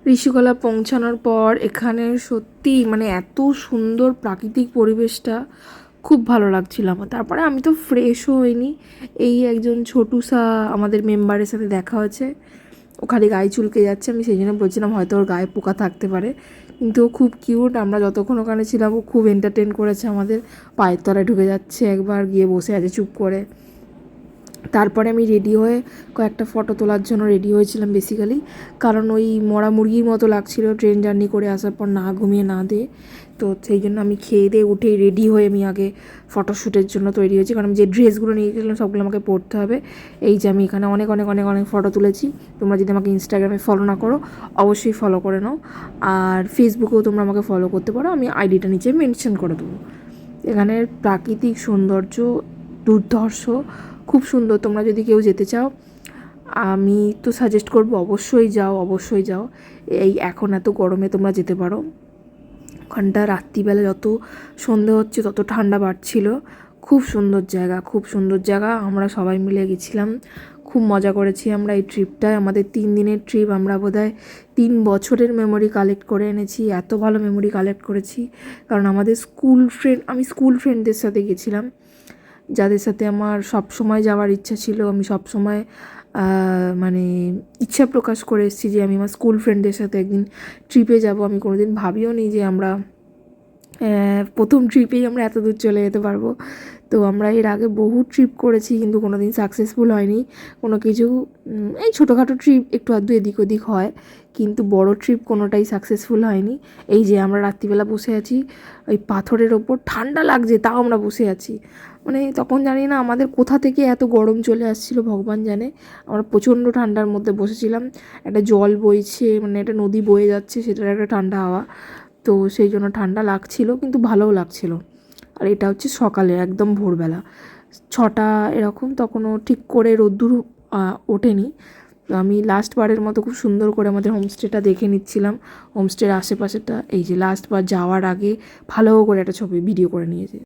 ঋষিকলা পৌঁছানোর পর এখানে সত্যি মানে এত সুন্দর প্রাকৃতিক পরিবেশটা খুব ভালো লাগছিল আমার। তারপরে আমি তো ফ্রেশও হইনি, এই একজন ছোটুসা আমাদের মেম্বারের সাথে দেখা হয়েছে, ও খালি গায়ে চুলকে যাচ্ছে, আমি সেই জন্য বলছিলাম হয়তো ওর গায়ে পোকা থাকতে পারে, কিন্তু ও খুব কিউট। আমরা যতক্ষণ ওখানে ছিলাম ও খুব এন্টারটেন করেছে আমাদের, পায়ের তলায় ঢুকে যাচ্ছে, একবার গিয়ে বসে আছে চুপ করে। তারপরে আমি রেডি হয়ে কয়েকটা ফটো তোলার জন্য রেডি হয়েছিলাম বেসিক্যালি, কারণ ওই মরা মুরগির মতো লাগছিল ট্রেন জার্নি করে আসার পর না ঘুমিয়ে না দিয়ে। তো সেই জন্য আমি খেয়ে দিয়ে উঠেই রেডি হয়ে আমি আগে ফটোশ্যুটের জন্য তৈরি হয়েছি, কারণ আমি যে ড্রেসগুলো নিয়ে গেছিলাম সবগুলো আমাকে পরতে হবে। এই যে আমি এখানে অনেক অনেক অনেক অনেক ফটো তুলেছি। তোমরা যদি আমাকে ইনস্টাগ্রামে ফলো না করো অবশ্যই ফলো করে নাও, আর ফেসবুকেও তোমরা আমাকে ফলো করতে পারো, আমি আইডিটা নিচে মেনশন করে দেবো। এখানের প্রাকৃতিক সৌন্দর্য দুর্ধর্ষ, খুব সুন্দর। তোমরা যদি কেউ যেতে চাও আমি তো সাজেস্ট করবো অবশ্যই যাও, অবশ্যই যাও। এই এখন এত গরমে তোমরা যেতে পারো। ওখানটা রাত্রিবেলা যত সন্ধে হচ্ছে তত ঠান্ডা বাড়ছিল। খুব সুন্দর জায়গা, খুব সুন্দর জায়গা। আমরা সবাই মিলে গেছিলাম, খুব মজা করেছি আমরা এই ট্রিপটায়। আমাদের 3 দিনের ট্রিপ, আমরা বোধহয় 3 বছরের মেমোরি কালেক্ট করে এনেছি। এত ভালো মেমোরি কালেক্ট করেছি, কারণ আমাদের আমি স্কুল ফ্রেন্ডদের সাথে গেছিলাম, যাদের সাথে আমার সব সময় যাওয়ার ইচ্ছা ছিল। আমি সব সময় মানে ইচ্ছা প্রকাশ করে এসেছি যে আমি আমার স্কুল ফ্রেন্ডদের সাথে একদিন ট্রিপে যাব। আমি কোনোদিন ভাবিও নি যে আমরা প্রথম ট্রিপেই আমরা এত দূর চলে যেতে পারবো। তো আমরা এর আগে বহু ট্রিপ করেছি, কিন্তু কোনো দিন সাকসেসফুল হয়নি কোনো কিছু। এই ছোটোখাটো ট্রিপ একটু আধটু এদিক ওদিক হয়, কিন্তু বড় ট্রিপ কোনোটাই সাকসেসফুল হয়নি। এই যে আমরা রাত্রিবেলা বসে আছি ওই পাথরের ওপর, ঠান্ডা লাগছে তাও আমরা বসে আছি। মানে তখন জানি না আমাদের কোথা থেকে এত গরম চলে আসছিল ভগবান জানে। আমরা প্রচণ্ড ঠান্ডার মধ্যে বসেছিলাম, একটা জল বইছে, মানে একটা নদী বয়ে যাচ্ছে, সেটার একটা ঠান্ডা হাওয়া। তো সেই জন্য ঠান্ডা লাগছিল, কিন্তু ভালোও লাগছিল। আর এটা হচ্ছে সকালে একদম ভোরবেলা 6টা এরকম, তখনও ঠিক করে রোদ্দুর ওঠেনি। তো আমি লাস্টবারের মতো খুব সুন্দর করে আমাদের হোমস্টেটা দেখে নিচ্ছিলাম, হোমস্টের আশেপাশেটা। এই যে লাস্টবার যাওয়ার আগে ভালো করে একটা ছবি ভিডিও করে নিয়েছে।